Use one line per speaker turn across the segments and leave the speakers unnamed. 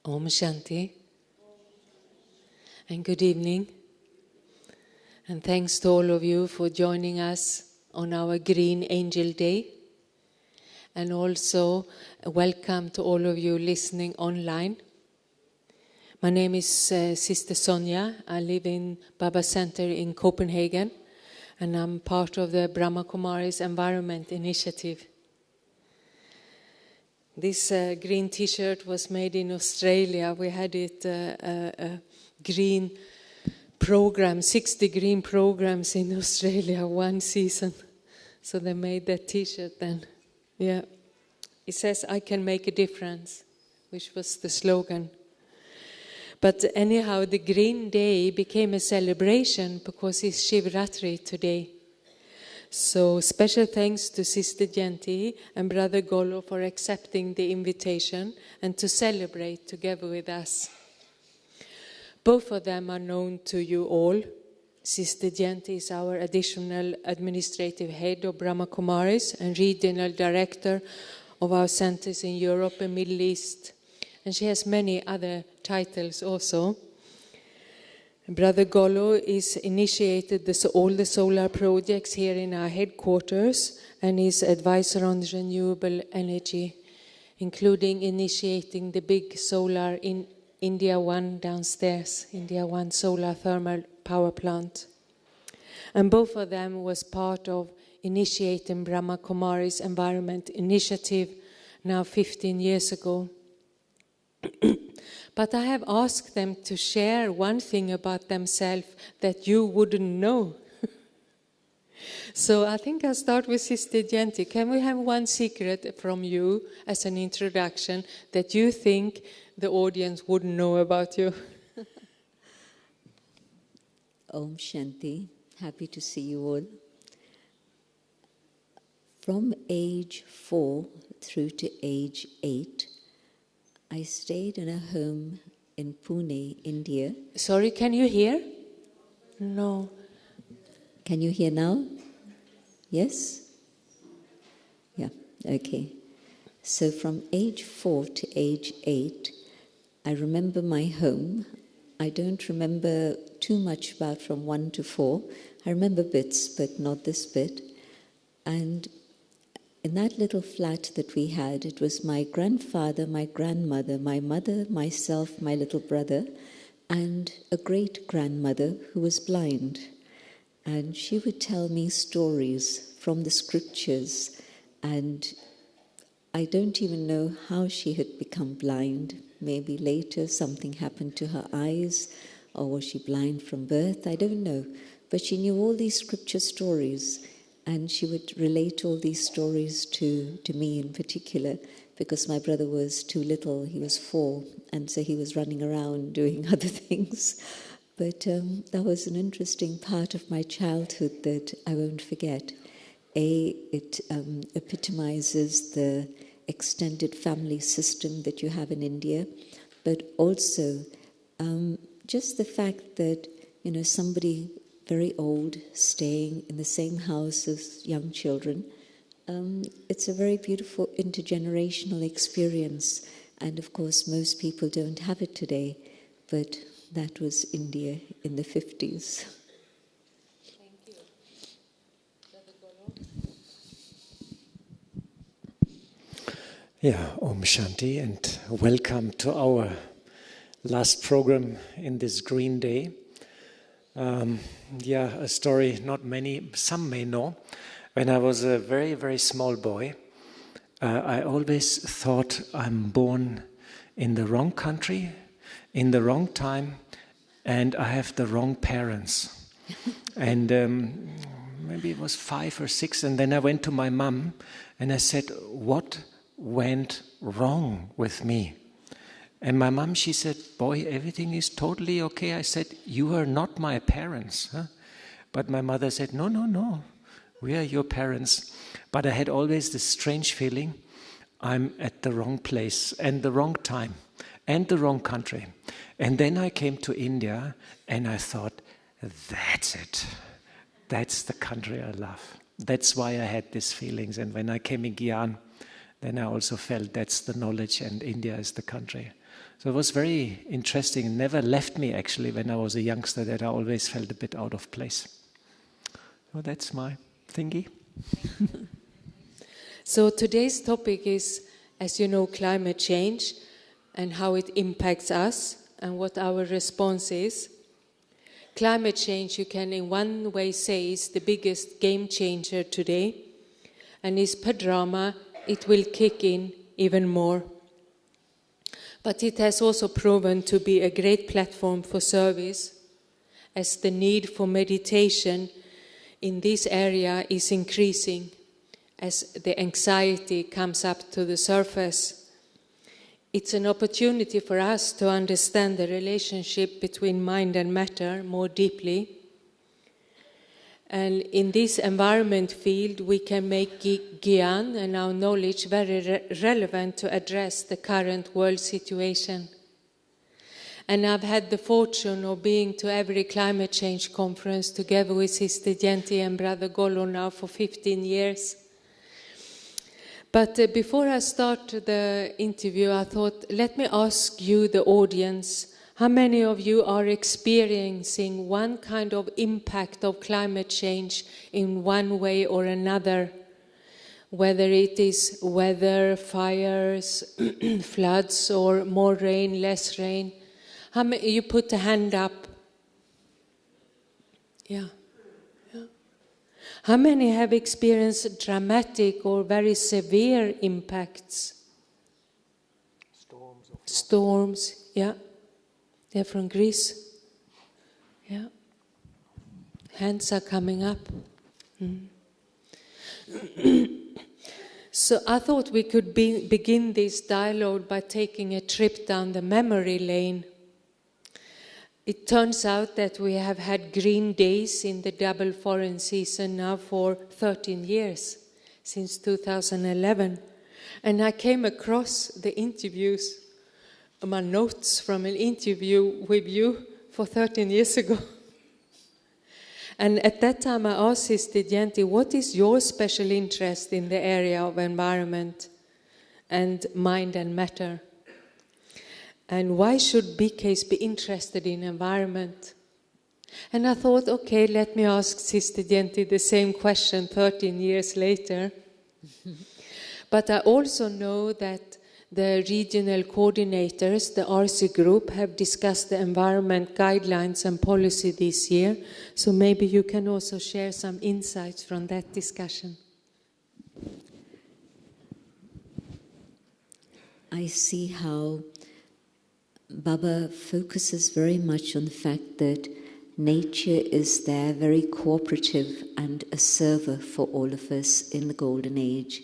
Om Shanti, and good evening, and thanks to all of you for joining us on our Green Angel Day, and also welcome to all of you listening online. My name is Sister Sonja. I live in Baba Center in Copenhagen, and I'm part of the Brahma Kumaris Environment Initiative. This green t-shirt was made in Australia. We had it a green program, 60 green programs in Australia, one season. So they made that t-shirt then. Yeah. It says, "I can make a difference," which was the slogan. But anyhow, the Green Day became a celebration because it's Shivratri today. So special thanks to Sister Jenti and Brother Golo for accepting the invitation and to celebrate together with us. Both of them are known to you all. Sister Jenti is our additional administrative head of Brahma Kumaris and regional director of our centers in Europe and Middle East. And she has many other titles also. Brother Golo is initiated all the solar projects here in our headquarters and is advisor on renewable energy, including initiating the big solar in India 1 downstairs, India 1 solar thermal power plant. And both of them was part of initiating Brahma Kumaris Environment Initiative now 15 years ago. But I have asked them to share one thing about themselves that you wouldn't know. So I think I'll start with Sister Jenti. Can we have one secret from you as an introduction that you think the audience wouldn't know about you?
Om Shanti. Happy to see you all. From age 4 through to age 8, I stayed in a home in Pune, India.
Sorry, can you hear? No.
Can you hear now? Yes? Yeah, okay. So from age 4 to age 8, I remember my home. I don't remember too much about from 1 to 4. I remember bits, but not this bit. And in that little flat that we had, it was my grandfather, my grandmother, my mother, myself, my little brother, and a great-grandmother who was blind. And she would tell me stories from the scriptures, and I don't even know how she had become blind. Maybe later something happened to her eyes, or was she blind from birth? I don't know. But she knew all these scripture stories, and she would relate all these stories to me in particular, because my brother was too little. He was 4, and so he was running around doing other things. But that was an interesting part of my childhood that I won't forget. It epitomizes the extended family system that you have in India, but also just the fact that, somebody very old staying in the same house as young children, it's a very beautiful intergenerational experience. And of course, most people don't have it today, but that was India in the 50s.
Thank you. Brother Golo?
Yeah, Om Shanti, and welcome to our last program in this Green Day. A story not many, some may know. When I was a very, very small boy, I always thought I'm born in the wrong country, in the wrong time, and I have the wrong parents. And maybe it was 5 or 6, and then I went to my mom and I said, "What went wrong with me?" And my mom, she said, "Boy, everything is totally okay." I said, "You are not my parents." Huh? But my mother said, No, we are your parents. But I had always this strange feeling, I'm at the wrong place and the wrong time and the wrong country. And then I came to India and I thought, that's it. That's the country I love. That's why I had these feelings. And when I came in Gyan, then I also felt that's the knowledge and India is the country. So it was very interesting. It never left me actually when I was a youngster, that I always felt a bit out of place. So that's my thingy.
So today's topic is, as you know, climate change and how it impacts us and what our response is. Climate change, you can in one way say, is the biggest game changer today. And is per drama, it will kick in even more. But it has also proven to be a great platform for service, as the need for meditation in this area is increasing as the anxiety comes up to the surface. It's an opportunity for us to understand the relationship between mind and matter more deeply. And in this environment field, we can make Gyan and our knowledge very relevant to address the current world situation. And I've had the fortune of being to every climate change conference together with Sister Jenti and Brother Golo now for 15 years. But before I start the interview, I thought, let me ask you, the audience, how many of you are experiencing one kind of impact of climate change in one way or another? Whether it is weather, fires, floods, or more rain, less rain. How many, you put a hand up? Yeah. How many have experienced dramatic or very severe impacts? Storms, yeah. They're from Greece. Yeah. Hands are coming up. So I thought we could begin this dialogue by taking a trip down the memory lane. It turns out that we have had green days in the double foreign season now for 13 years, since 2011. And I came across the interviews, my notes from an interview with you for 13 years ago. And at that time I asked Sister Jenti, what is your special interest in the area of environment and mind and matter? And why should BKs be interested in environment? And I thought, okay, let me ask Sister Jenti the same question 13 years later. But I also know that the regional coordinators, the RC group, have discussed the environment guidelines and policy this year. So maybe you can also share some insights from that discussion.
I see how Baba focuses very much on the fact that nature is there, very cooperative and a server for all of us in the Golden Age.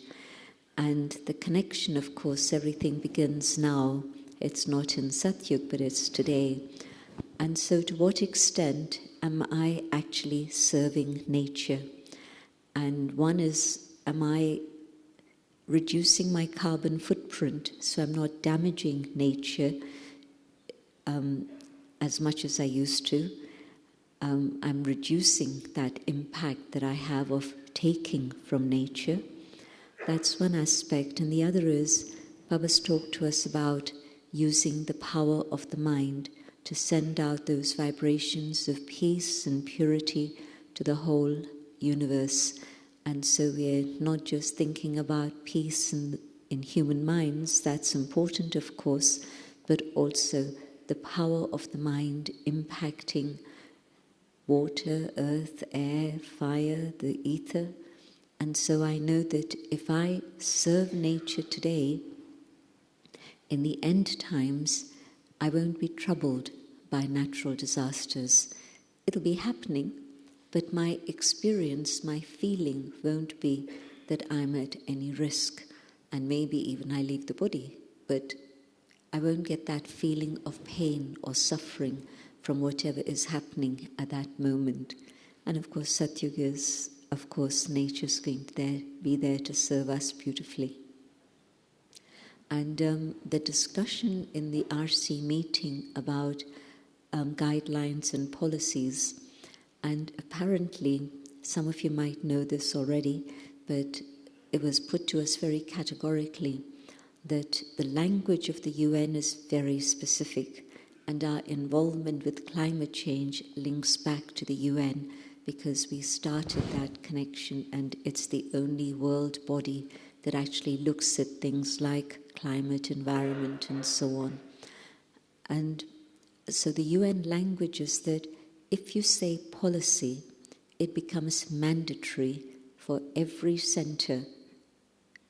And the connection, of course, everything begins now. It's not in Satyug, but it's today. And so to what extent am I actually serving nature? And one is, am I reducing my carbon footprint so I'm not damaging nature as much as I used to? I'm reducing that impact that I have of taking from nature. That's one aspect. And the other is, Baba's talked to us about using the power of the mind to send out those vibrations of peace and purity to the whole universe. And so we're not just thinking about peace in human minds, that's important of course, but also the power of the mind impacting water, earth, air, fire, the ether. And so I know that if I serve nature today, in the end times, I won't be troubled by natural disasters. It'll be happening, but my experience, my feeling won't be that I'm at any risk. And maybe even I leave the body, but I won't get that feeling of pain or suffering from whatever is happening at that moment. And of course, Satyug is, of course, nature's going to be there to serve us beautifully. And the discussion in the RC meeting about guidelines and policies, and apparently, some of you might know this already, but it was put to us very categorically that the language of the UN is very specific, and our involvement with climate change links back to the UN because we started that connection, and it's the only world body that actually looks at things like climate, environment, and so on. And so the UN language is that if you say policy, it becomes mandatory for every center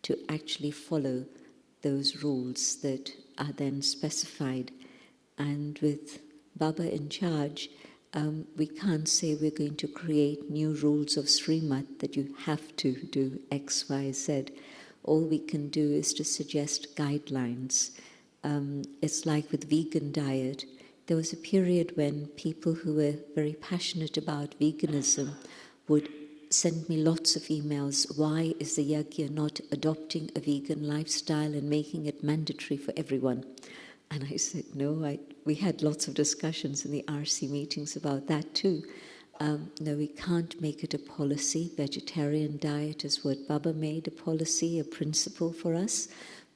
to actually follow those rules that are then specified. And with Baba in charge, we can't say we're going to create new rules of Srimad that you have to do X, Y, Z. All we can do is to suggest guidelines. It's like with vegan diet. There was a period when people who were very passionate about veganism would send me lots of emails. Why is the Yajna not adopting a vegan lifestyle and making it mandatory for everyone? And I said, no, we had lots of discussions in the RC meetings about that too. No, we can't make it a policy. Vegetarian diet is what Baba made a policy, a principle for us.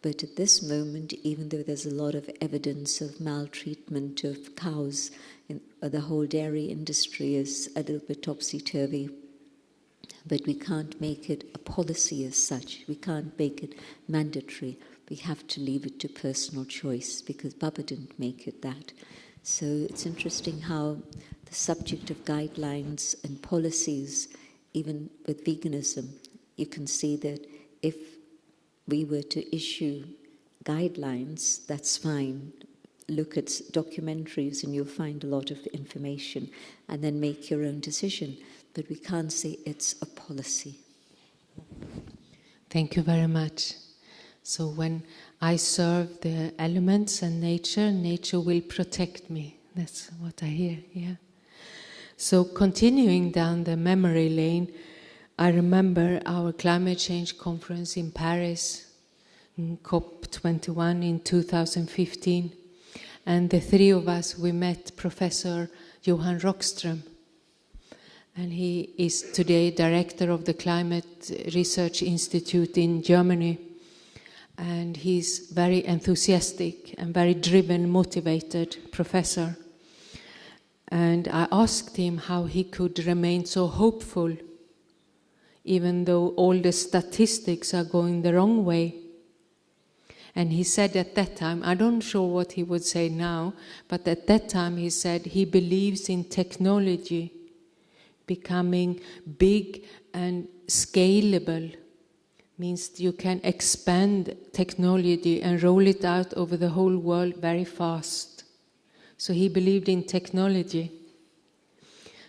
But at this moment, even though there's a lot of evidence of maltreatment of cows, the whole dairy industry is a little bit topsy-turvy. But we can't make it a policy as such. We can't make it mandatory. We have to leave it to personal choice because Baba didn't make it that. So it's interesting how the subject of guidelines and policies, even with veganism, you can see that if we were to issue guidelines, that's fine. Look at documentaries and you'll find a lot of information and then make your own decision. But we can't say it's a policy.
Thank you very much. So when I serve the elements and nature will protect me. That's what I hear, yeah. So continuing down the memory lane, I remember our climate change conference in Paris, in COP21 in 2015. And the three of us, we met Professor Johan Rockström. And he is today director of the Climate Research Institute in Germany. And he's very enthusiastic and very driven, motivated professor. And I asked him how he could remain so hopeful, even though all the statistics are going the wrong way. And he said at that time, I don't know what he would say now, but at that time he said he believes in technology becoming big and scalable. Means you can expand technology and roll it out over the whole world very fast. So he believed in technology.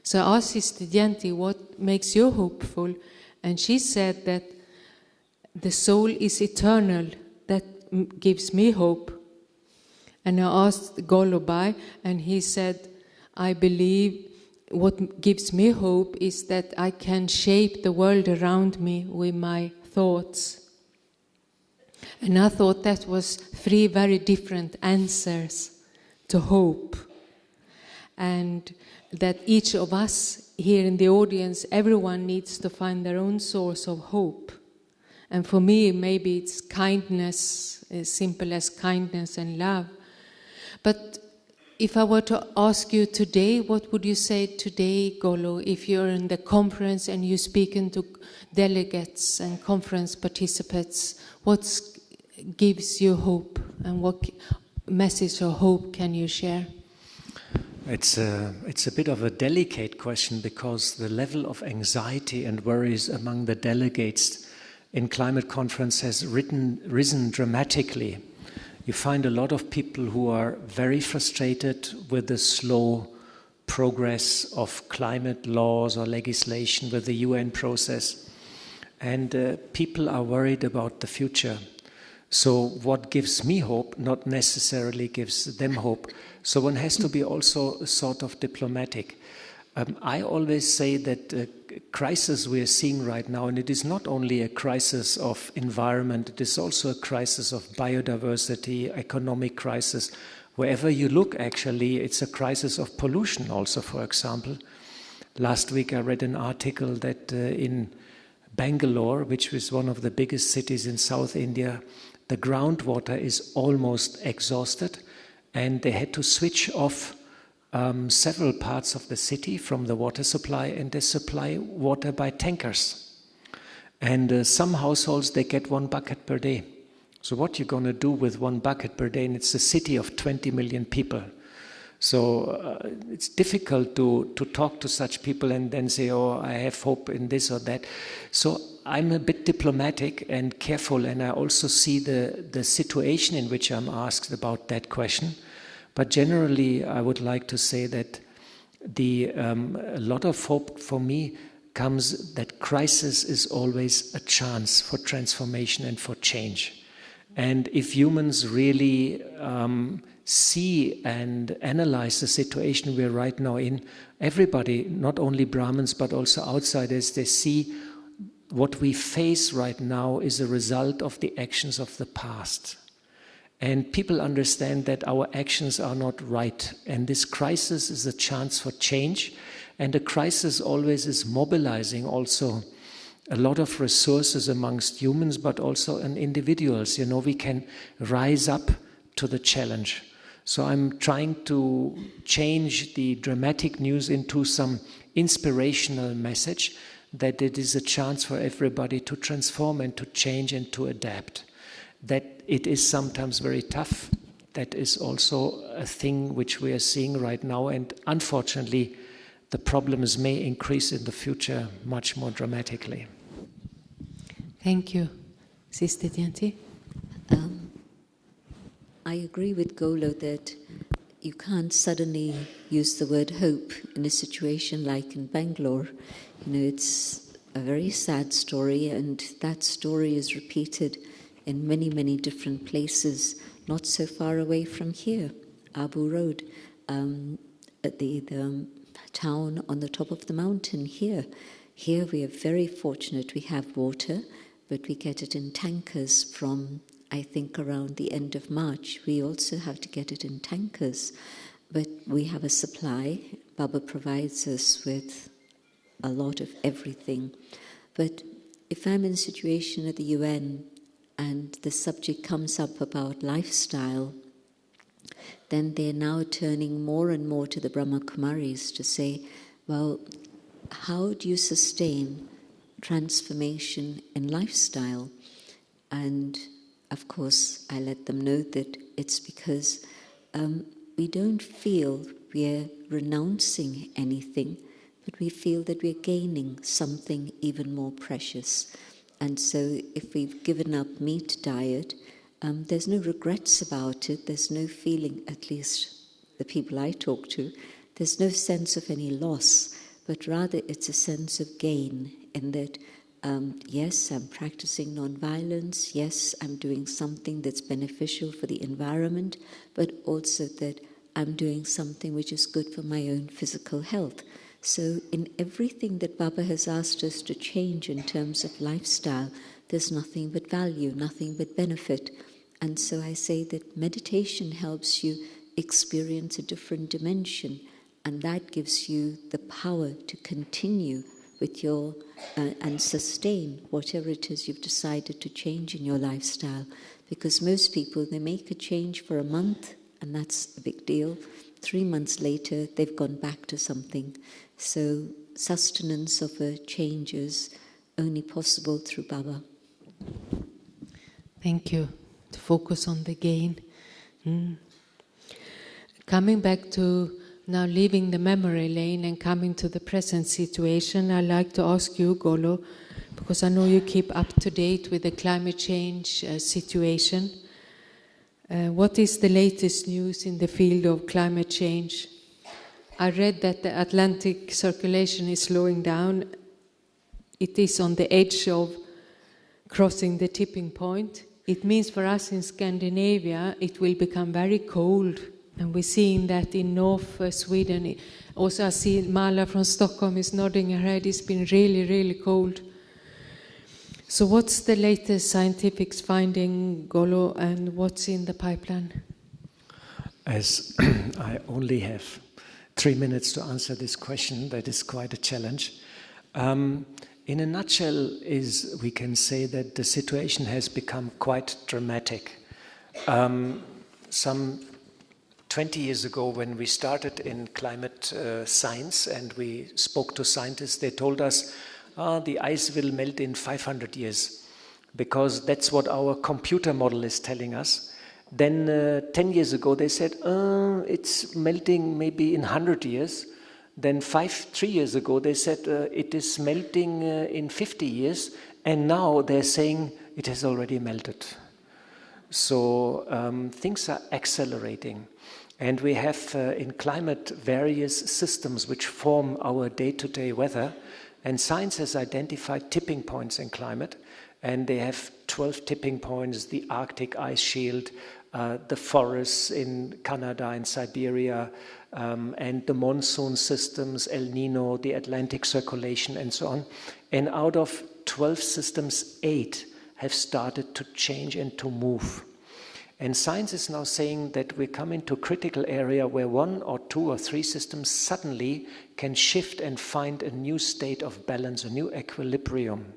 So I asked his studenti, what makes you hopeful? And she said that the soul is eternal. That gives me hope. And I asked Golubai, and he said, I believe what gives me hope is that I can shape the world around me with my thoughts. And I thought that was three very different answers to hope. And that each of us here in the audience, everyone needs to find their own source of hope. And for me, maybe it's kindness, as simple as kindness and love. But if I were to ask you today, what would you say today, Golo, if you're in the conference and you're speaking to delegates and conference participants, what gives you hope and what message of hope can you share?
It's a bit of a delicate question because the level of anxiety and worries among the delegates in climate conference has risen dramatically. You find a lot of people who are very frustrated with the slow progress of climate laws or legislation with the UN process. And people are worried about the future. So what gives me hope not necessarily gives them hope. So one has to be also sort of diplomatic. I always say that the crisis we are seeing right now, and it is not only a crisis of environment, it is also a crisis of biodiversity, economic crisis. Wherever you look, actually, it's a crisis of pollution also, for example. Last week I read an article that in Bangalore, which is one of the biggest cities in South India, the groundwater is almost exhausted, and they had to switch off several parts of the city from the water supply, and they supply water by tankers. And some households, they get 1 bucket per day. So what you're going to do with 1 bucket per day? And it's a city of 20 million people. So it's difficult to talk to such people and then say, oh, I have hope in this or that. So I'm a bit diplomatic and careful, and I also see the situation in which I'm asked about that question. But generally, I would like to say that a lot of hope for me comes that crisis is always a chance for transformation and for change. And if humans really see and analyze the situation we're right now in, everybody, not only Brahmins but also outsiders, they see what we face right now is a result of the actions of the past. And people understand that our actions are not right. And this crisis is a chance for change. And a crisis always is mobilizing also a lot of resources amongst humans, but also in individuals. You know, we can rise up to the challenge. So I'm trying to change the dramatic news into some inspirational message that it is a chance for everybody to transform and to change and to adapt. That it is sometimes very tough. That is also a thing which we are seeing right now, and unfortunately the problems may increase in the future much more dramatically.
Thank you. Sister Dianti?
I agree with Golo that you can't suddenly use the word hope in a situation like in Bangalore. You know, it's a very sad story, and that story is repeated in many, many different places, not so far away from here, Abu Road, at the town on the top of the mountain here. Here we are very fortunate. We have water, but we get it in tankers from, I think, around the end of March. We also have to get it in tankers, but we have a supply. Baba provides us with a lot of everything. But if I'm in a situation at the UN and the subject comes up about lifestyle, then they're now turning more and more to the Brahma Kumaris to say, well, how do you sustain transformation in lifestyle? And of course, I let them know that it's because we don't feel we're renouncing anything, but we feel that we're gaining something even more precious. And so if we've given up meat diet, there's no regrets about it. There's no feeling, at least the people I talk to, there's no sense of any loss, but rather it's a sense of gain in that, yes, I'm practicing non-violence, yes, I'm doing something that's beneficial for the environment, but also that I'm doing something which is good for my own physical health. So in everything that Baba has asked us to change in terms of lifestyle, there's nothing but value, nothing but benefit. And so I say that meditation helps you experience a different dimension, and that gives you the power to continue with your and sustain whatever it is you've decided to change in your lifestyle. Because most people, they make a change for a month, and that's a big deal. 3 months later, they've gone back to something. So sustenance of a change is only possible through Baba.
Thank you. To focus on the gain. Coming back to now leaving the memory lane and coming to the present situation, I'd like to ask you, Golo, because I know you keep up to date with the climate change situation. What is the latest news in the field of climate change? I read that the Atlantic circulation is slowing down. It is on the edge of crossing the tipping point. It means for us in Scandinavia, it will become very cold. And we're seeing that in North Sweden. Also, I see Mala from Stockholm is nodding her head. It's been really, really cold. So what's the latest scientific finding, Golo, and what's in the pipeline?
As I only have 3 minutes to answer this question, that is quite a challenge. In a nutshell, we can say that the situation has become quite dramatic. Some 20 years ago, when we started in climate science and we spoke to scientists, they told us, the ice will melt in 500 years, because that's what our computer model is telling us. Then 10 years ago, they said, it's melting maybe in 100 years. Then 3 years ago, they said it is melting in 50 years. And now they're saying it has already melted. So things are accelerating. And we have in climate various systems which form our day-to-day weather. And science has identified tipping points in climate. And they have 12 tipping points: the Arctic ice shield, the forests in Canada and Siberia, and the monsoon systems, El Nino, the Atlantic circulation, and so on. And out of 12 systems, 8 have started to change and to move. And science is now saying that we come into a critical area where 1 or 2 or 3 systems suddenly can shift and find a new state of balance, a new equilibrium.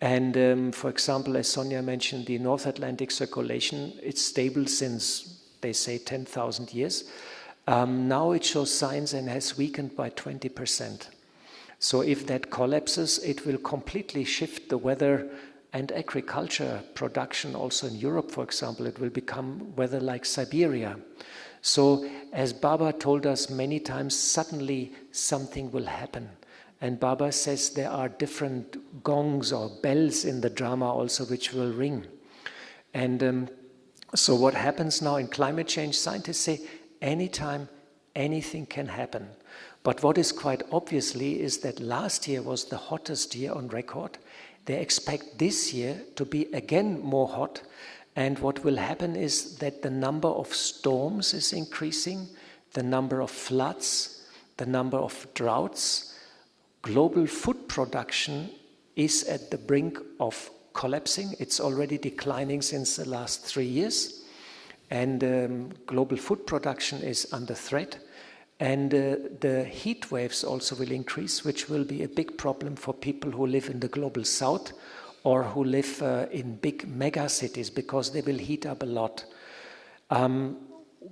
And for example, as Sonja mentioned, the North Atlantic circulation, it's stable since, they say, 10,000 years. Now it shows signs and has weakened by 20%. So if that collapses, it will completely shift the weather and agriculture production also in Europe, for example. It will become weather like Siberia. So as Baba told us many times, suddenly something will happen. And Baba says there are different gongs or bells in the drama also which will ring. And so what happens now in climate change, scientists say anytime anything can happen. But what is quite obviously is that last year was the hottest year on record. They expect this year to be again more hot. And what will happen is that the number of storms is increasing, the number of floods, the number of droughts. Global food production is at the brink of collapsing. It's already declining since the last 3 years. And global food production is under threat. And the heat waves also will increase, which will be a big problem for people who live in the global south or who live in big mega cities, because they will heat up a lot.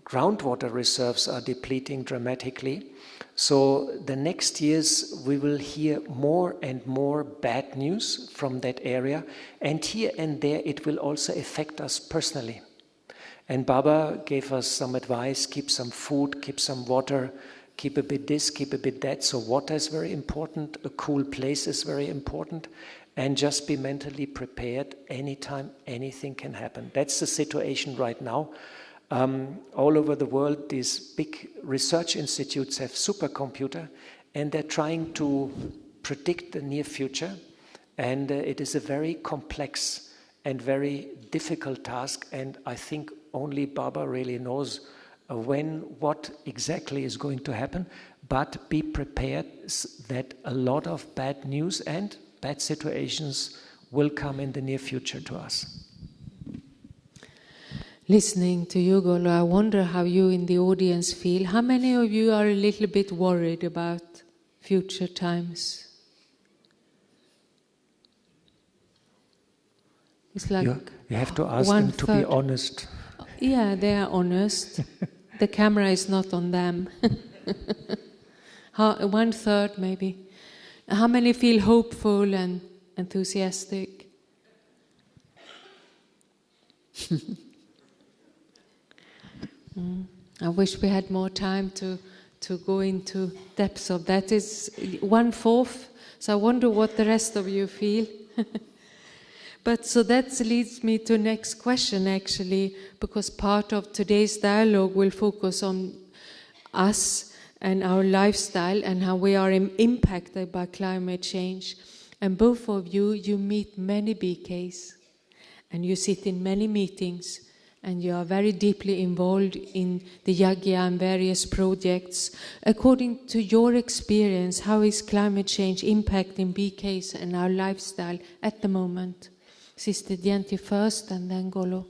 Groundwater reserves are depleting dramatically. So the next years we will hear more and more bad news from that area, and here and there it will also affect us personally. And Baba gave us some advice: keep some food, keep some water, keep a bit this, keep a bit that. So water is very important, a cool place is very important, and just be mentally prepared. Anytime anything can happen. That's the situation right now. All over the world, these big research institutes have supercomputer, and they're trying to predict the near future. And it is a very complex and very difficult task. And I think only Baba really knows what exactly is going to happen. But be prepared that a lot of bad news and bad situations will come in the near future to us.
Listening to you, Golo, I wonder how you in the audience feel. How many of you are a little bit worried about future times? It's like
you have to ask them to be honest.
Yeah, they are honest. The camera is not on them. 1/3 maybe. How many feel hopeful and enthusiastic? I wish we had more time to go into depths of that. It's 1/4, so I wonder what the rest of you feel. But so that leads me to next question, actually, because part of today's dialogue will focus on us and our lifestyle and how we are impacted by climate change. And both of you meet many BKs, and you sit in many meetings, and you are very deeply involved in the Yagya and various projects. According to your experience, how is climate change impacting BKs and our lifestyle at the moment? Sister Dianti first, and then Golo.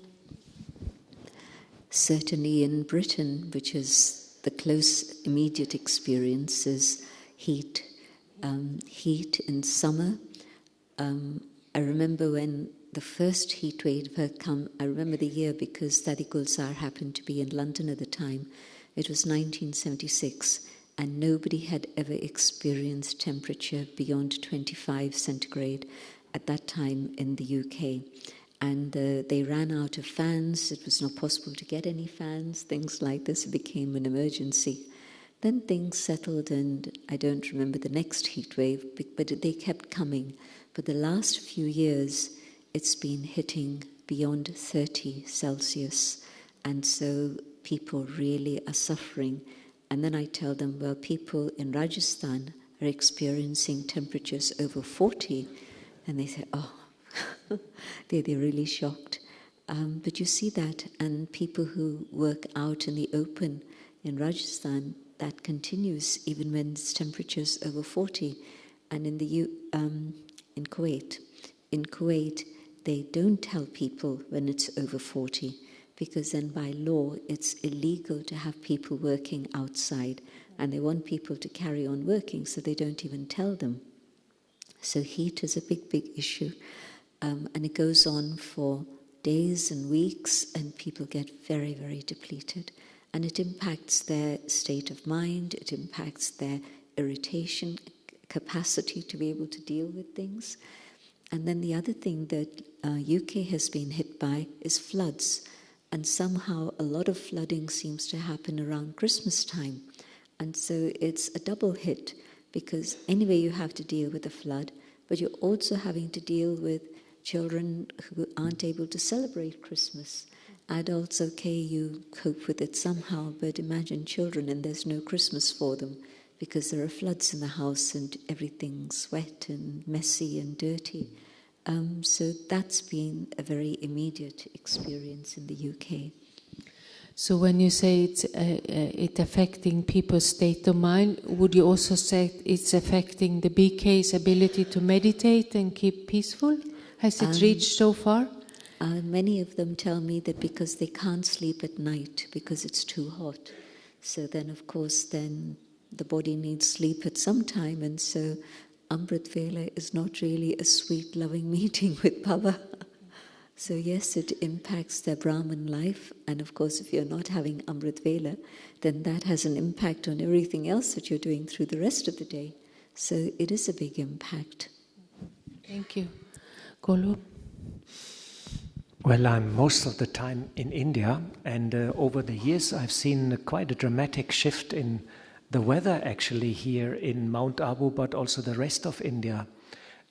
Certainly in Britain, which is the close immediate experiences, heat heat in summer. I remember when the first heat wave had come, I remember the year because Dadi Gulzar happened to be in London at the time. It was 1976, and nobody had ever experienced temperature beyond 25 centigrade at that time in the UK. And they ran out of fans. It was not possible to get any fans, things like this. It became an emergency. Then things settled, and I don't remember the next heat wave, but they kept coming. But the last few years, it's been hitting beyond 30 Celsius. And so people really are suffering. And then I tell them, well, people in Rajasthan are experiencing temperatures over 40. And they say, oh, they're really shocked. But you see that, and people who work out in the open in Rajasthan, that continues even when it's temperatures over 40. And in Kuwait, they don't tell people when it's over 40, because then by law it's illegal to have people working outside, and they want people to carry on working, so they don't even tell them. So heat is a big, big issue, and it goes on for days and weeks, and people get very, very depleted. And it impacts their state of mind, it impacts their irritation, capacity to be able to deal with things. And then the other thing that UK has been hit by is floods. And somehow a lot of flooding seems to happen around Christmas time. And so it's a double hit, because anyway you have to deal with the flood, but you're also having to deal with children who aren't able to celebrate Christmas. Adults, okay, you cope with it somehow, but imagine children and there's no Christmas for them because there are floods in the house and everything's wet and messy and dirty. So that's been a very immediate experience in the UK.
So when you say it's affecting people's state of mind, would you also say it's affecting the BK's ability to meditate and keep peaceful? Has it reached so far?
Many of them tell me that because they can't sleep at night because it's too hot. So then, of course, then the body needs sleep at some time, and so Amrit Vela is not really a sweet, loving meeting with Baba. So yes, it impacts their Brahman life, and of course if you're not having Amrit Vela, then that has an impact on everything else that you're doing through the rest of the day. So it is a big impact.
Thank you. Golu?
Well, I'm most of the time in India, and over the years I've seen quite a dramatic shift in the weather actually here in Mount Abu, but also the rest of India.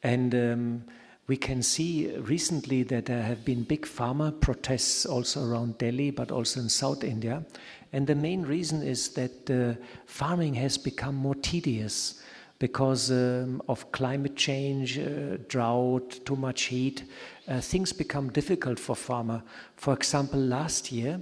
And we can see recently that there have been big farmer protests also around Delhi, but also in South India. And the main reason is that farming has become more tedious because of climate change, drought, too much heat. Things become difficult for farmer. For example, last year,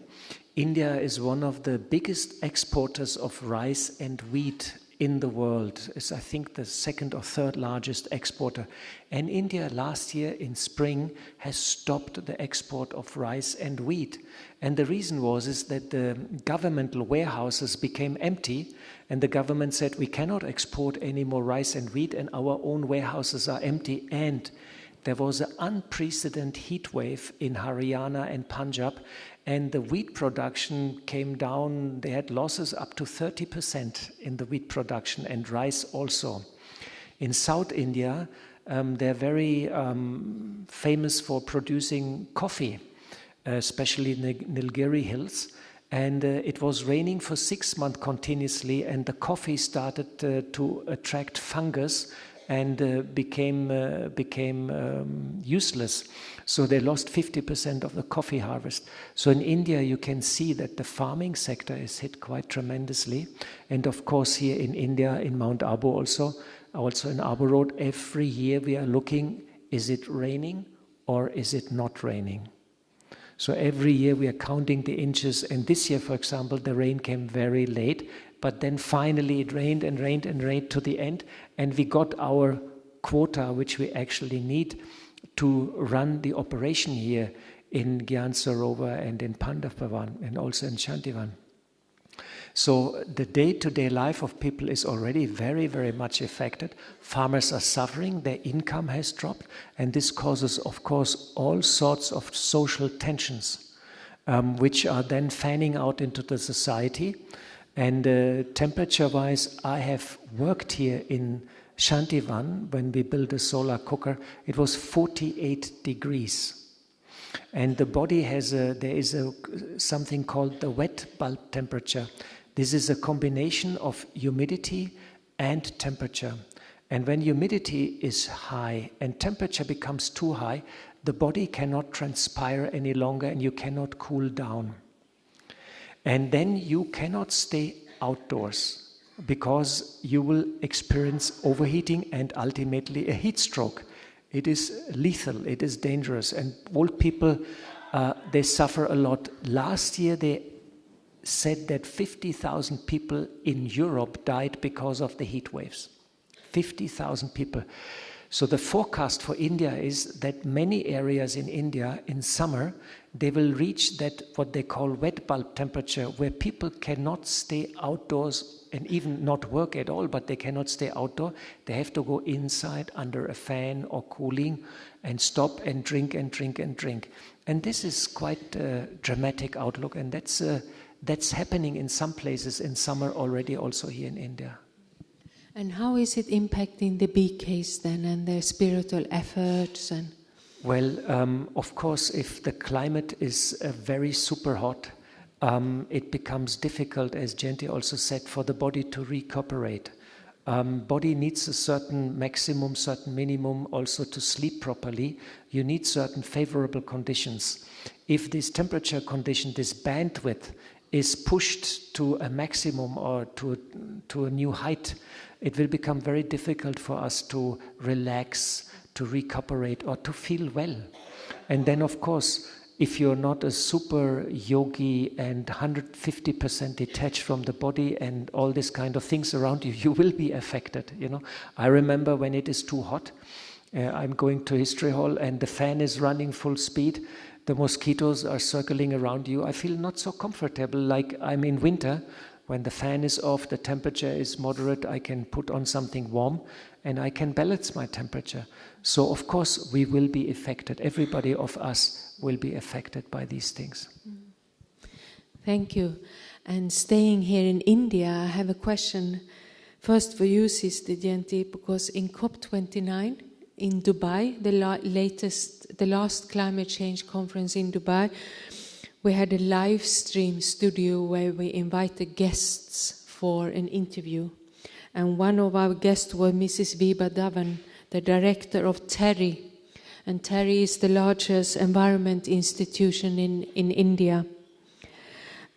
India is one of the biggest exporters of rice and wheat in the world. It's, I think, the second or third largest exporter. And India last year in spring has stopped the export of rice and wheat. And the reason is that the governmental warehouses became empty, and the government said we cannot export any more rice and wheat, and our own warehouses are empty. And there was an unprecedented heat wave in Haryana and Punjab, and the wheat production came down. They had losses up to 30% in the wheat production, and rice also. In South India, they're very famous for producing coffee, especially in the Nilgiri Hills. And it was raining for 6 months continuously, and the coffee started to attract fungus and became useless. So they lost 50% of the coffee harvest. So in India, you can see that the farming sector is hit quite tremendously. And of course, here in India, in Mount Abu also in Abu Road, every year we are looking, is it raining or is it not raining? So every year we are counting the inches. And this year, for example, the rain came very late. But then finally it rained and rained and rained to the end, and we got our quota, which we actually need to run the operation here in Gyan Sarovar and in Pandavavan and also in Shantivan. So the day-to-day life of people is already very, very much affected. Farmers are suffering, their income has dropped, and this causes, of course, all sorts of social tensions, which are then fanning out into the society. And temperature-wise, I have worked here in Shantivan when we built a solar cooker. It was 48 degrees. And the body has there is something called the wet bulb temperature. This is a combination of humidity and temperature. And when humidity is high and temperature becomes too high, the body cannot transpire any longer and you cannot cool down. And then you cannot stay outdoors because you will experience overheating and ultimately a heat stroke. It is lethal, it is dangerous, and old people, they suffer a lot. Last year they said that 50,000 people in Europe died because of the heat waves. 50,000 people. So the forecast for India is that many areas in India in summer, they will reach that what they call wet bulb temperature, where people cannot stay outdoors and even not work at all, but they cannot stay outdoor. They have to go inside under a fan or cooling and stop and drink and drink and drink. And this is quite a dramatic outlook, and that's happening in some places in summer already also here in India.
And how is it impacting the BKs then and their spiritual efforts? And
well, of course, if the climate is very super hot, it becomes difficult, as Jenti also said, for the body to recuperate. Body needs a certain maximum, certain minimum also to sleep properly. You need certain favorable conditions. If this temperature condition, this bandwidth, is pushed to a maximum or to a new height, it will become very difficult for us to relax, to recuperate, or to feel well. And then, of course, if you're not a super yogi and 150% detached from the body and all these kind of things around you, you will be affected. You know, I remember when it is too hot, I'm going to history hall and the fan is running full speed. The mosquitoes are circling around you. I feel not so comfortable like I'm in winter. When the fan is off, the temperature is moderate, I can put on something warm and I can balance my temperature. So of course we will be affected. Everybody of us will be affected by these things.
Thank you. And staying here in India, I have a question first for you, Sister Jenti, because in COP29 in Dubai, the last climate change conference in Dubai, we had a live stream studio where we invited guests for an interview. And one of our guests was Mrs. Viba Dhawan, the director of TERI. And TERI is the largest environment institution in India.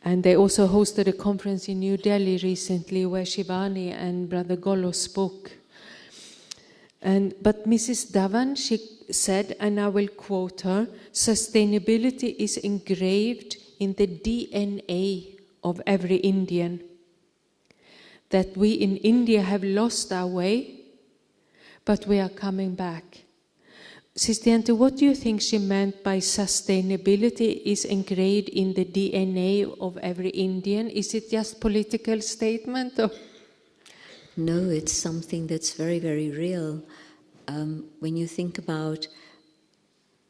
And they also hosted a conference in New Delhi recently where Shivani and Brother Golo spoke. But Mrs. Dhawan, she said, and I will quote her, "Sustainability is engraved in the DNA of every Indian. That we in India have lost our way, but we are coming back." Sister Jenti, what do you think she meant by sustainability is engraved in the DNA of every Indian? Is it just political statement? Or?
No, it's something that's very, very real. When you think about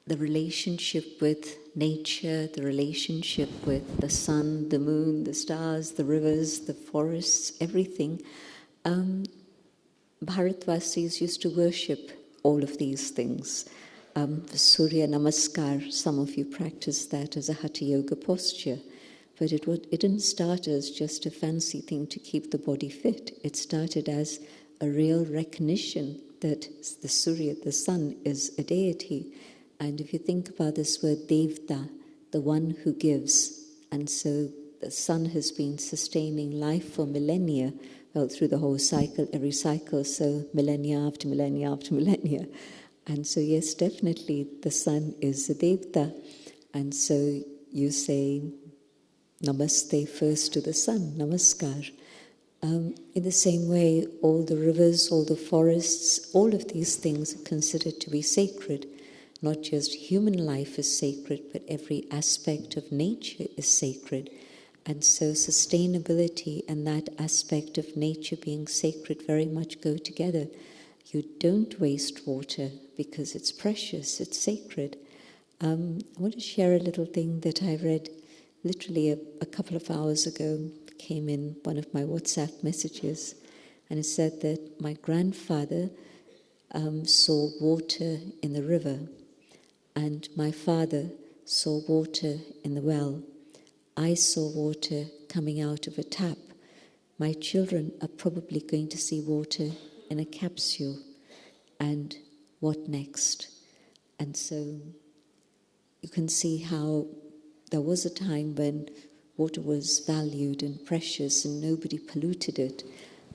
the relationship with nature, the relationship with the sun, the moon, the stars, the rivers, the forests, everything, Bharatvasis used to worship all of these things. Surya Namaskar, some of you practice that as a Hatha Yoga posture. But it didn't start as just a fancy thing to keep the body fit. It started as a real recognition that the Surya, the sun, is a deity. And if you think about this word Devta, the one who gives, and so the sun has been sustaining life for millennia, well, through the whole cycle, every cycle, so millennia after millennia after millennia. And so yes, definitely the sun is a Devta. And so you say Namaste first to the sun, Namaskar. In the same way, all the rivers, all the forests, all of these things are considered to be sacred. Not just human life is sacred, but every aspect of nature is sacred. And so sustainability and that aspect of nature being sacred very much go together. You don't waste water because it's precious, it's sacred. I want to share a little thing that I read literally a couple of hours ago. Came in one of my WhatsApp messages, and it said that my grandfather saw water in the river, and my father saw water in the well. I saw water coming out of a tap. My children are probably going to see water in a capsule. And what next? And so you can see how there was a time when water was valued and precious and nobody polluted it.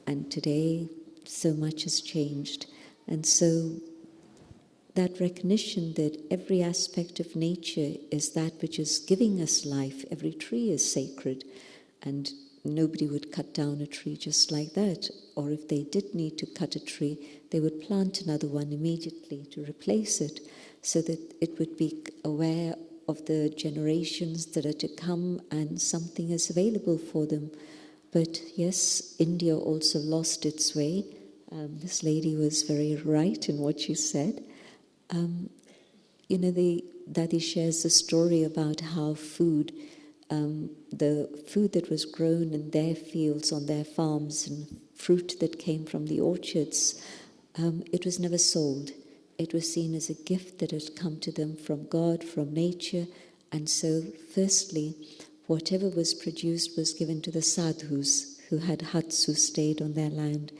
And today, so much has changed. And so that recognition that every aspect of nature is that which is giving us life. Every tree is sacred, and nobody would cut down a tree just like that. Or if they did need to cut a tree, they would plant another one immediately to replace it, so that it would be aware of the generations that are to come and something is available for them. But yes, India also lost its way. This lady was very right in what she said. Daddy shares the story about how food, the food that was grown in their fields, on their farms, and fruit that came from the orchards, it was never sold. It was seen as a gift that had come to them from God, from nature. And so, firstly, whatever was produced was given to the sadhus, who had huts, who stayed on their land.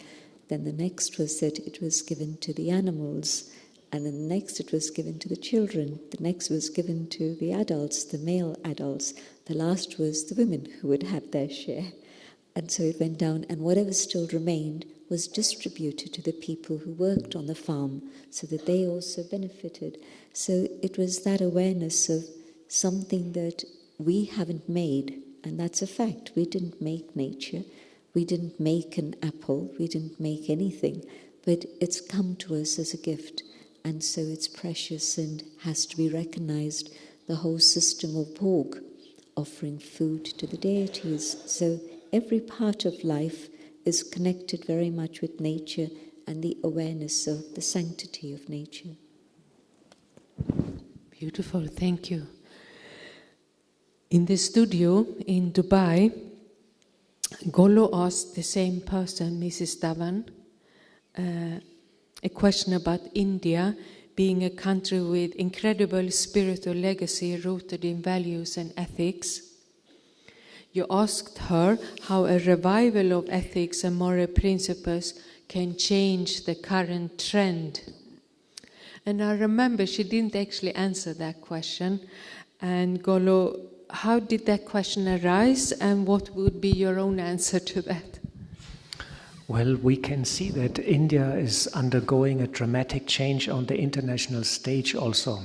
Then the next was that it was given to the animals. And then next it was given to the children. The next was given to the adults, the male adults. The last was the women who would have their share. And so it went down, and whatever still remained was distributed to the people who worked on the farm so that they also benefited. So it was that awareness of something that we haven't made, and that's a fact. We didn't make nature. We didn't make an apple. We didn't make anything. But it's come to us as a gift. And so it's precious and has to be recognized. The whole system of bhog, offering food to the deities. So every part of life is connected very much with nature and the awareness of the sanctity of nature.
Beautiful, thank you. In the studio in Dubai, Golo asked the same person, Mrs. Dhawan, a question about India being a country with incredible spiritual legacy rooted in values and ethics. You asked her how a revival of ethics and moral principles can change the current trend. And I remember she didn't actually answer that question. And Golo, how did that question arise, and what would be your own answer to that?
Well, we can see that India is undergoing a dramatic change on the international stage also.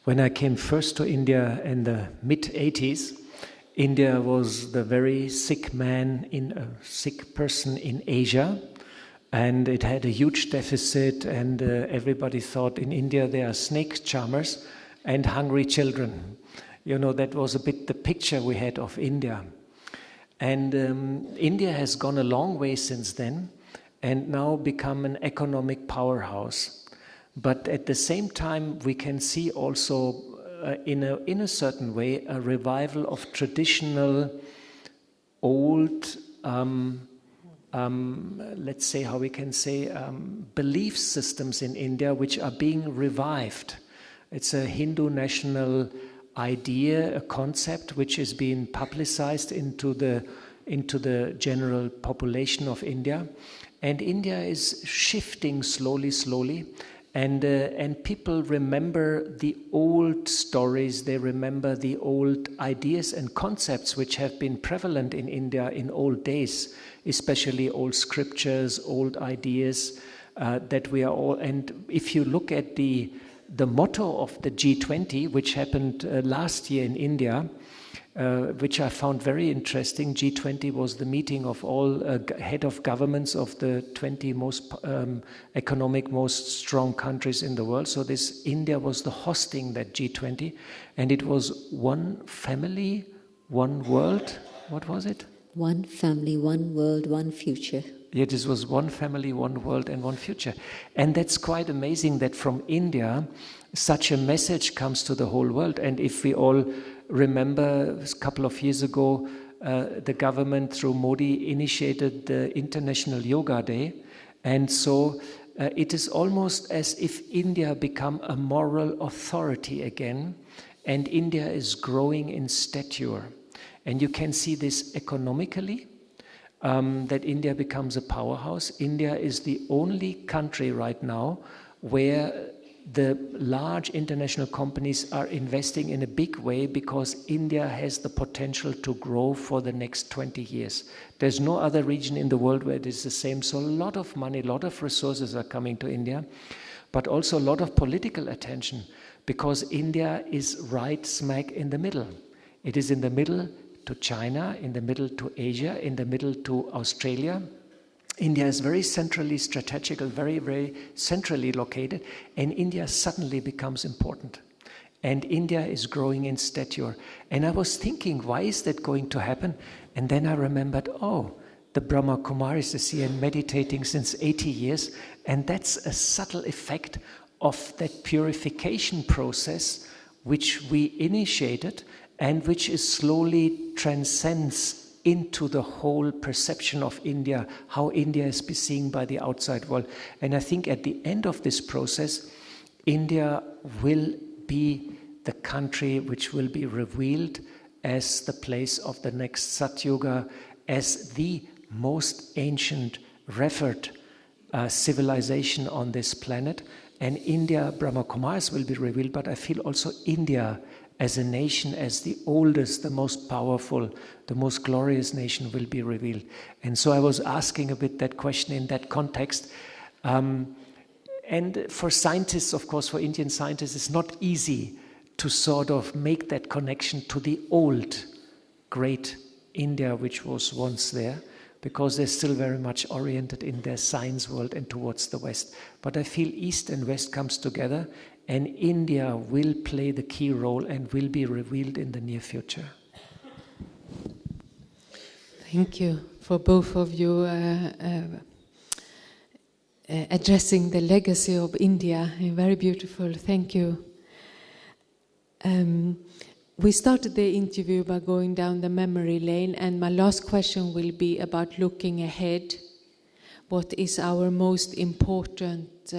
When I came first to India in the mid-80s, India was the very sick person in Asia, and it had a huge deficit, and everybody thought in India there are snake charmers and hungry children. You know, that was a bit the picture we had of India. And India has gone a long way since then and now become an economic powerhouse. But at the same time, we can see also in a certain way a revival of traditional old, let's say how we can say, belief systems in India which are being revived. It's a Hindu national idea, a concept which is being publicized into the general population of India, and India is shifting slowly, and people remember the old stories. They remember the old ideas and concepts which have been prevalent in India in old days, especially old scriptures, old ideas that we are all. And if you look at the motto of the G20, which happened last year in India, which I found very interesting. G20 was the meeting of all head of governments of the 20 most economic, most strong countries in the world. So this India was the hosting that G20, and it was one family, one world, what was it?
One family, one world, one future.
Yeah, this was one family, one world, and one future. And that's quite amazing that from India, such a message comes to the whole world. And if we all remember, a couple of years ago, the government through Modi initiated the International Yoga Day. And so it is almost as if India become a moral authority again, and India is growing in stature. And you can see this economically, that India becomes a powerhouse. India is the only country right now where the large international companies are investing in a big way because India has the potential to grow for the next 20 years. There's no other region in the world where it is the same. So a lot of money, a lot of resources are coming to India, but also a lot of political attention because India is right smack in the middle. It is in the middle to China, in the middle to Asia, in the middle to Australia. India is very centrally strategical, very, very centrally located, and India suddenly becomes important. And India is growing in stature. And I was thinking, why is that going to happen? And then I remembered, oh, the Brahma Kumaris is here meditating since 80 years, and that's a subtle effect of that purification process which we initiated and which is slowly transcends into the whole perception of India, how India is seen by the outside world. And I think at the end of this process, India will be the country which will be revealed as the place of the next Satyuga, as the most ancient, revered civilization on this planet. And India, Brahma Kumaris will be revealed, but I feel also India as a nation, as the oldest, the most powerful, the most glorious nation will be revealed. And so I was asking a bit that question in that context. And for scientists, of course, for Indian scientists, it's not easy to sort of make that connection to the old, great India, which was once there, because they're still very much oriented in their science world and towards the West. But I feel East and West comes together, and India will play the key role and will be revealed in the near future.
Thank you for both of you addressing the legacy of India. Very beautiful. Thank you. We started the interview by going down the memory lane, and my last question will be about looking ahead. What is our most important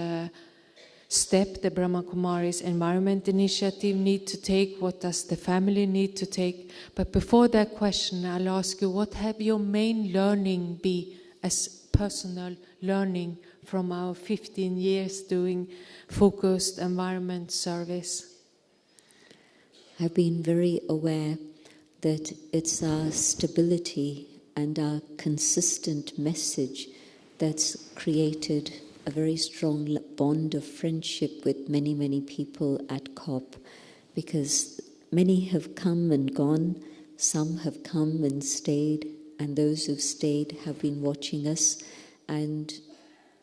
step the Brahma Kumaris Environment Initiative need to take? What does the family need to take? But before that question, I'll ask you, what have your main learning be as personal learning from our 15 years doing focused environment service?
I've been very aware that it's our stability and our consistent message that's created a very strong bond of friendship with many, many people at COP, because many have come and gone, some have come and stayed, and those who've stayed have been watching us. And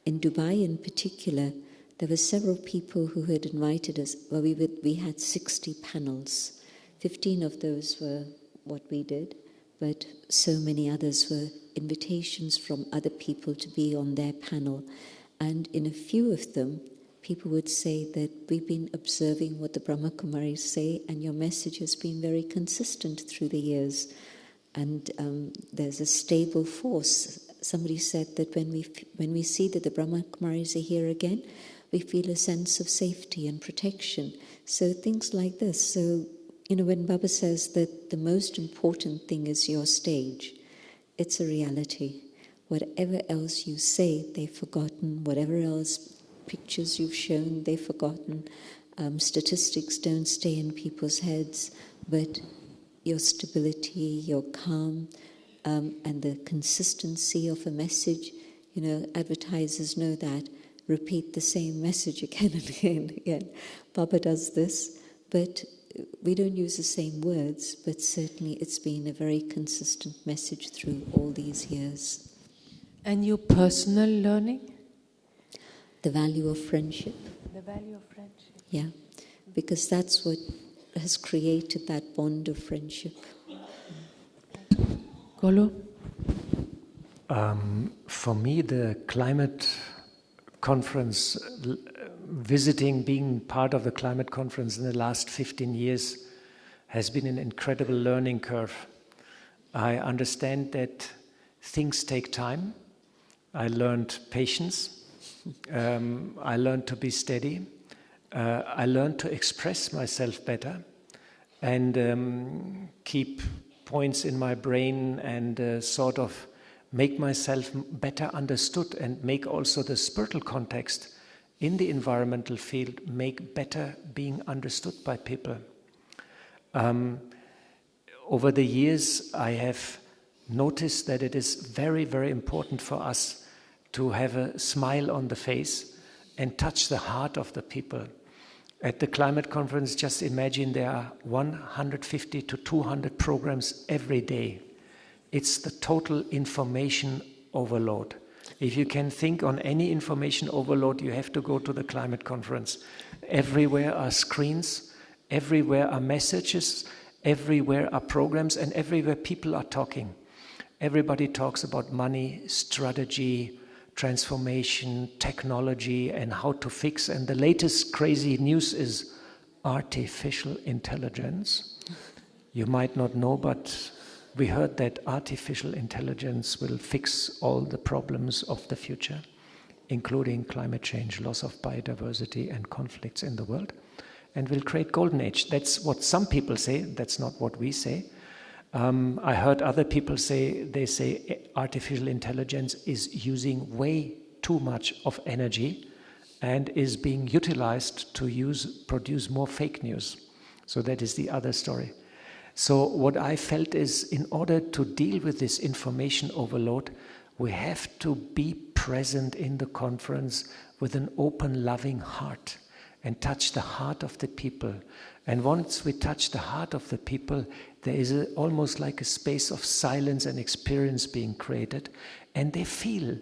in Dubai in particular, there were several people who had invited us. Well, we had 60 panels. 15 of those were what we did, but so many others were invitations from other people to be on their panel. And in a few of them, people would say that we've been observing what the Brahma Kumaris say, and your message has been very consistent through the years. And there's a stable force. Somebody said that when we see that the Brahma Kumaris are here again, we feel a sense of safety and protection. So things like this. So, you know, when Baba says that the most important thing is your stage, it's a reality. Whatever else you say, they've forgotten. Whatever else pictures you've shown, they've forgotten. Statistics don't stay in people's heads, but your stability, your calm, and the consistency of a message. You know, advertisers know that. Repeat the same message again and again and again. Baba does this, but we don't use the same words, but certainly it's been a very consistent message through all these years.
And your personal learning?
The value of friendship.
The value of friendship.
Yeah, because that's what has created that bond of friendship.
Golo?
For me, the climate conference, visiting, being part of the climate conference in the last 15 years has been an incredible learning curve. I understand that things take time. I learned patience. I learned to be steady. I learned to express myself better and keep points in my brain and sort of make myself better understood and make also the spiritual context in the environmental field make better being understood by people. Over the years, I have noticed that it is very, very important for us to have a smile on the face and touch the heart of the people. At the climate conference, just imagine there are 150 to 200 programs every day. It's the total information overload. If you can think on any information overload, you have to go to the climate conference. Everywhere are screens, everywhere are messages, everywhere are programs, and everywhere people are talking. Everybody talks about money, strategy, transformation, technology, and how to fix. And the latest crazy news is artificial intelligence. You might not know, but we heard that artificial intelligence will fix all the problems of the future, including climate change, loss of biodiversity, and conflicts in the world, and will create golden age. That's what some people say. That's not what we say. I heard other people say, they say artificial intelligence is using way too much of energy and is being utilized to produce more fake news. So that is the other story. So what I felt is, in order to deal with this information overload, we have to be present in the conference with an open, loving heart and touch the heart of the people. And once we touch the heart of the people, there is almost like a space of silence and experience being created. And they feel,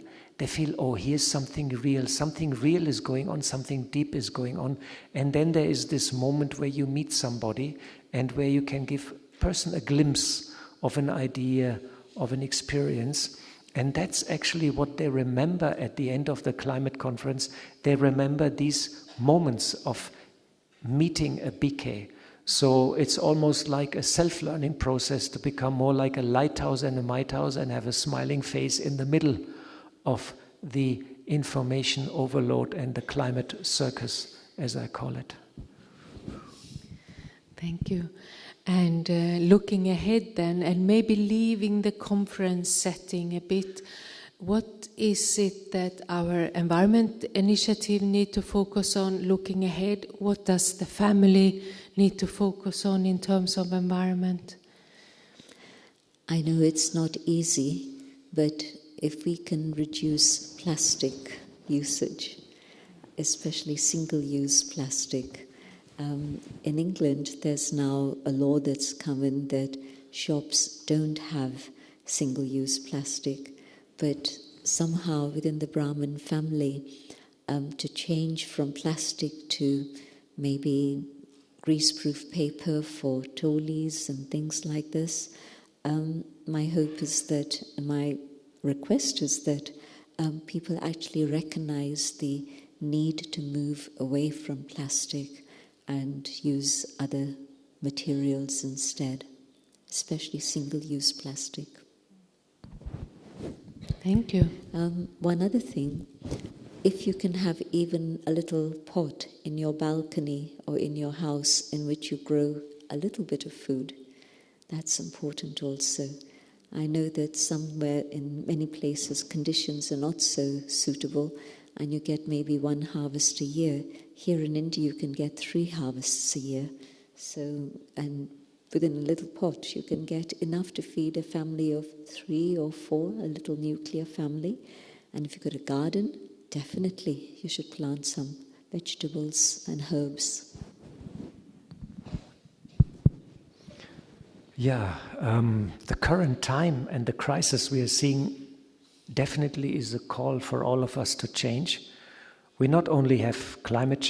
oh, here's something real is going on, something deep is going on. And then there is this moment where you meet somebody and where you can give a person a glimpse of an idea, of an experience. And that's actually what they remember at the end of the climate conference. They remember these moments of meeting a BK. So it's almost like a self-learning process to become more like a lighthouse and a lighthouse and have a smiling face in the middle of the information overload and the climate circus, as I call it.
Thank you. And looking ahead then, and maybe leaving the conference setting a bit, what is it that our environment initiative need to focus on looking ahead? What does the family need to focus on in terms of environment?
I know it's not easy, but if we can reduce plastic usage, especially single-use plastic. In England, there's now a law that's come in that shops don't have single-use plastic, but somehow within the Brahmin family, to change from plastic to maybe greaseproof paper for tolis and things like this, my hope is that, my request is that people actually recognize the need to move away from plastic and use other materials instead, especially single-use plastic.
Thank you.
One other thing, if you can have even a little pot in your balcony or in your house in which you grow a little bit of food, that's important also. I know that somewhere in many places conditions are not so suitable and you get maybe one harvest a year. Here in India you can get 3 harvests a year. So, and within a little pot you can get enough to feed a family of 3 or 4, a little nuclear family. And if you've got a garden, definitely you should plant some vegetables and herbs.
Yeah, the current time and the crisis we are seeing definitely is a call for all of us to change. We not only have climate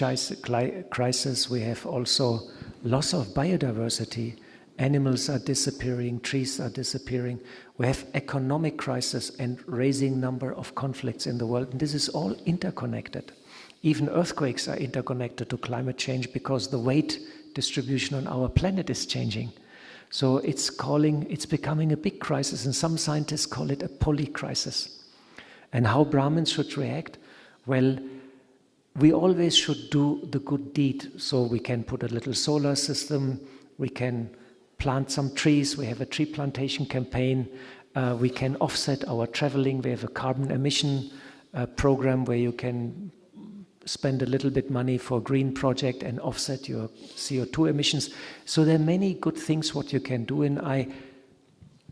crisis, we have also loss of biodiversity Animals are disappearing, trees are disappearing. We have economic crisis and rising number of conflicts in the world. And this is all interconnected. Even earthquakes are interconnected to climate change because the weight distribution on our planet is changing. So it's becoming a big crisis, and some scientists call it a polycrisis. And how Brahmins should react? Well, we always should do the good deed. So we can put a little solar system, we can plant some trees, we have a tree plantation campaign, we can offset our traveling, we have a carbon emission program where you can spend a little bit money for a green project and offset your CO2 emissions. So there are many good things what you can do, and I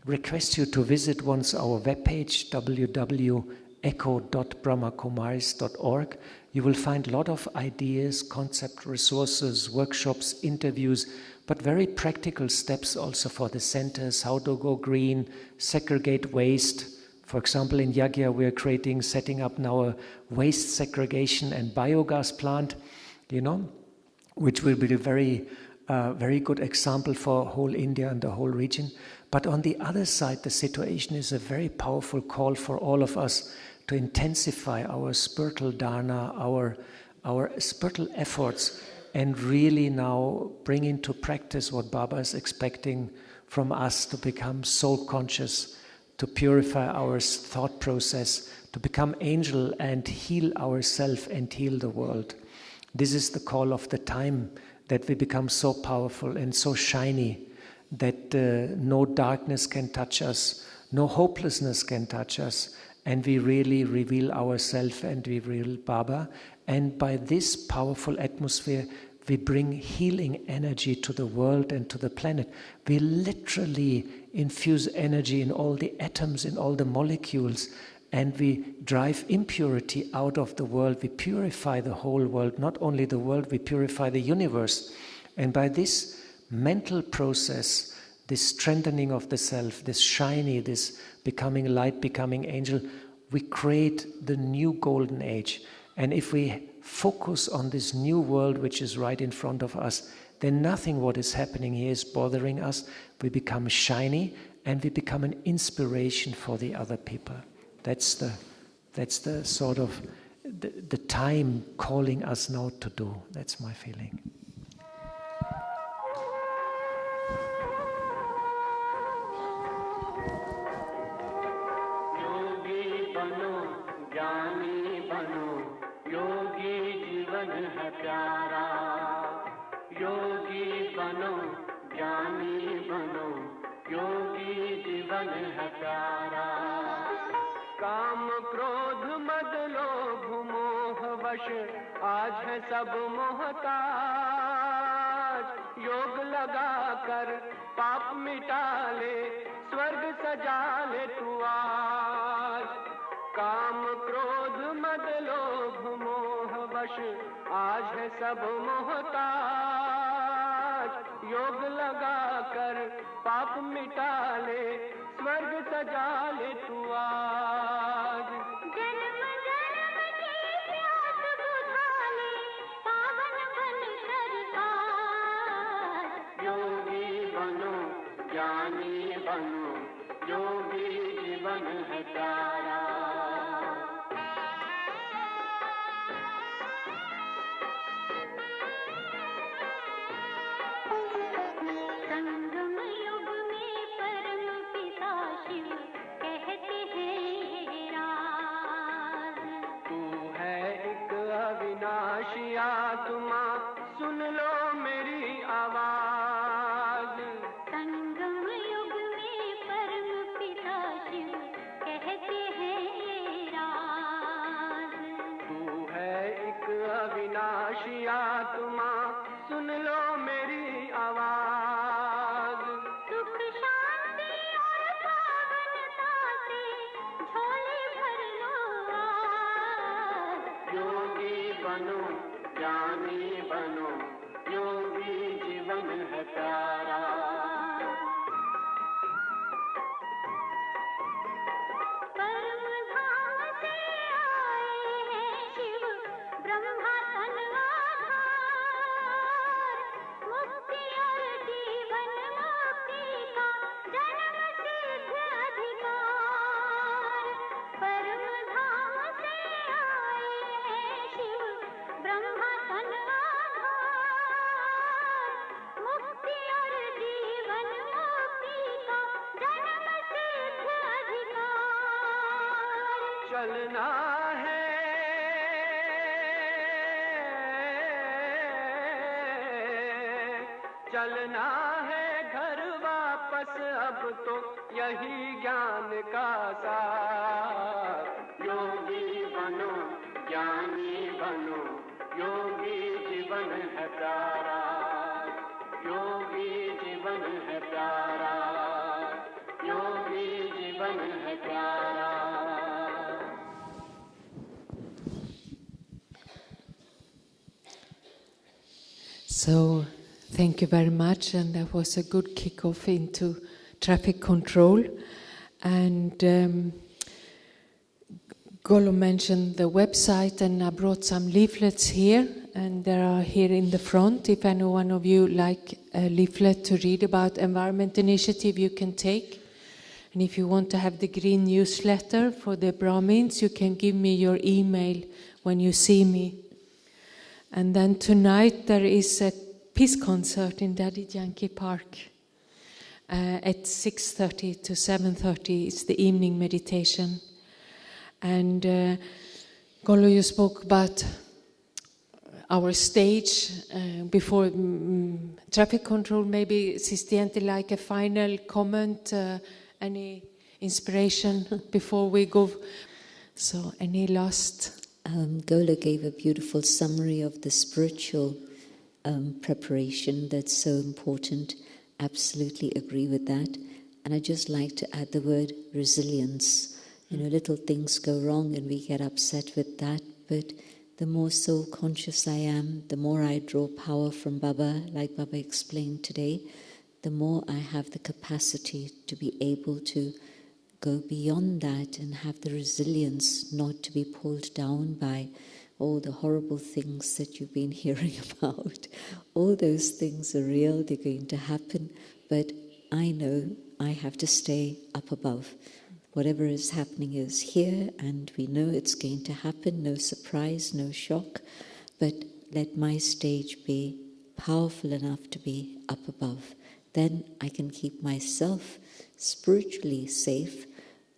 request you to visit once our webpage, www.echo.brahmakumaris.org. You will find a lot of ideas, concept resources, workshops, interviews, but very practical steps also for the centers, how to go green, segregate waste. For example, in Yagya, we are setting up now a waste segregation and biogas plant, which will be a very good example for whole India and the whole region. But on the other side, the situation is a very powerful call for all of us to intensify our spiritual dharana, our spiritual efforts, and really now bring into practice what Baba is expecting from us, to become soul conscious, to purify our thought process, to become angel and heal ourselves and heal the world. This is the call of the time, that we become so powerful and so shiny that no darkness can touch us, no hopelessness can touch us, and we really reveal ourselves and we reveal Baba. And by this powerful atmosphere, we bring healing energy to the world and to the planet. We literally infuse energy in all the atoms, in all the molecules, and we drive impurity out of the world. We purify the whole world, not only the world, we purify the universe. And by this mental process, this strengthening of the self, this shiny, this becoming light, becoming angel, we create the new golden age. And if we focus on this new world which is right in front of us, then nothing what is happening here is bothering us. We become shiny and we become an inspiration for the other people. That's the sort of the time calling us now to do. That's my feeling.
काम क्रोध मद लोभ मोह वश आज है सब मोहताज योग लगा कर पाप मिटा ले स्वर्ग सजा ले तू आज काम क्रोध मद लोभ मोह वश आज है सब मोहताज योग लगा कर पाप मिटा ले स्वर्ग सजा ले तू आज जन्म जन्म की प्यास बुझा ले पावन बन कर आज योगी बनो ज्ञानी बनो योगी जीवन है प्यारा आत्मा सुन लो मेरी आवाज संगम युग में परम पिता शिव कहते हैं राज तू है एक अविनाशी आत्मा सुन लो मेरी आवाज सुख शांति और पावनता से झोले भर लो आज योगी बनो ज्ञानी बनो योगी जीवन है प्यारा परम धाम से आए हैं शिव ब्रह्मा तन आधार मुक्ति और जीवन मोक्ष चलना है चलना है घर वापस अब तो यही ज्ञान का सार योगी बनो ज्ञानी बनो योगी जीवन है प्यारा योगी जीवन है प्यारा योगी जीवन है प्यारा
So, thank you very much, and that was a good kick-off into traffic control. And Golo mentioned the website, and I brought some leaflets here, and they are here in the front. If any one of you like a leaflet to read about environment initiative, you can take. And if you want to have the green newsletter for the Brahmins, you can give me your email when you see me. And then tonight there is a peace concert in Daddy Yankee Park at 6:30 to 7:30. It's the evening meditation. And Golo, you spoke about our stage before traffic control. Maybe Sistiente, like a final comment, any inspiration before we go? So any last...
Gola gave a beautiful summary of the spiritual preparation that's so important. Absolutely agree with that. And I'd just like to add the word resilience. You know, little things go wrong and we get upset with that, but the more soul conscious I am, the more I draw power from Baba, like Baba explained today, the more I have the capacity to be able to go beyond that and have the resilience not to be pulled down by all the horrible things that you've been hearing about. All those things are real, they're going to happen, but I know I have to stay up above. Whatever is happening is here, and we know it's going to happen, no surprise, no shock, but let my stage be powerful enough to be up above. Then I can keep myself spiritually safe,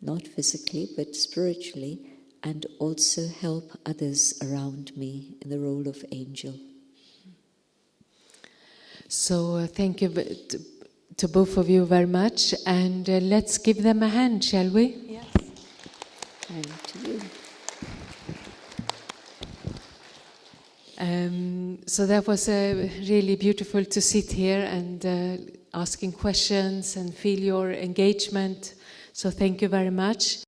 not physically, but spiritually, and also help others around me in the role of angel.
So thank you to both of you very much, and let's give them a hand, shall we?
Yes. And to you.
So that was really beautiful to sit here and asking questions and feel your engagement. So thank you very much.